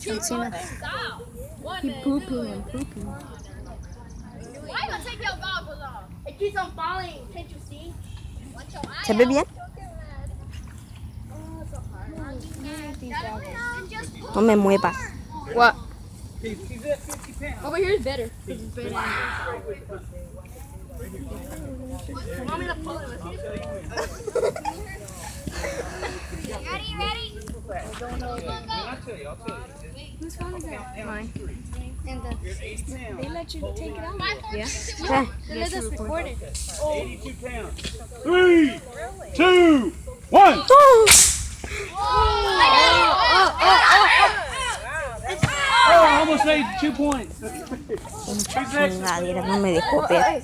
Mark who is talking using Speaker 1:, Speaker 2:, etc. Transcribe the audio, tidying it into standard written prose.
Speaker 1: Encima. He pooping and pooping.
Speaker 2: Why you gonna take your goggles off? It keeps on falling. Can't you see?
Speaker 1: ¿Se ve bien? No me muevas.
Speaker 3: What?
Speaker 4: He's at 50 pounds.
Speaker 3: Over here is better.
Speaker 2: Want me to pull it with you? Ready?
Speaker 4: I'll tell you.
Speaker 3: Whose phone is that? Mine. And they let you take it out?
Speaker 1: Yeah.
Speaker 3: They let us record it.
Speaker 4: 82 pounds. 3, 2, 1. Oh, I almost made 2 points.
Speaker 1: Chingadera, no me dejó ver.